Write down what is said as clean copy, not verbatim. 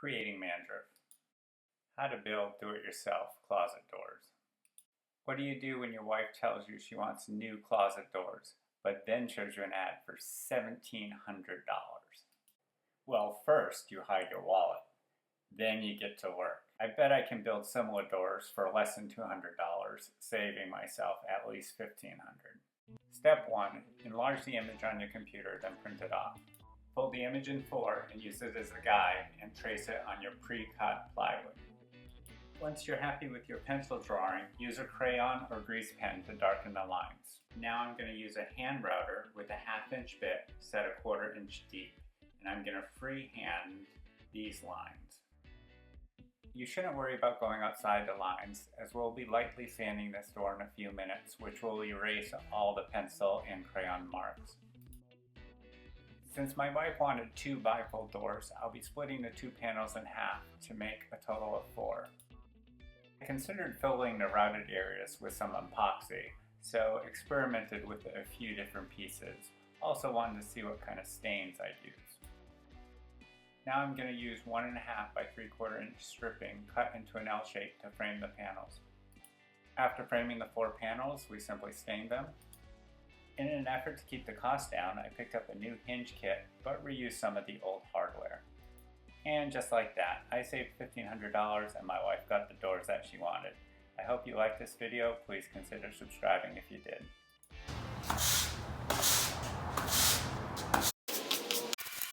Creating mandrive. How to build do-it-yourself closet doors. What do you do when your wife tells you she wants new closet doors, but then shows you an ad for $1,700? Well, first you hide your wallet. Then you get to work. I bet I can build similar doors for less than $200, saving myself at least $1,500. Step 1. Enlarge the image on your computer, then print it off. Fold the image in 4 and use it as a guide and trace it on your pre-cut plywood. Once you're happy with your pencil drawing, use a crayon or grease pen to darken the lines. Now I'm going to use a hand router with a 1/2 inch bit set a 1/4 inch deep, and I'm going to freehand these lines. You shouldn't worry about going outside the lines, as we'll be lightly sanding this door in a few minutes, which will erase all the pencil and crayon marks. Since my wife wanted 2 bifold doors, I'll be splitting the 2 panels in half to make a total of 4. I considered filling the routed areas with some epoxy, so experimented with a few different pieces. Also wanted to see what kind of stains I'd use. Now I'm going to use 1.5 by 3/4 inch stripping cut into an L shape to frame the panels. After framing the 4 panels, we simply stain them. In an effort to keep the cost down, I picked up a new hinge kit, but reused some of the old hardware. And just like that, I saved $1,500 and my wife got the doors that she wanted. I hope you liked this video. Please consider subscribing if you did.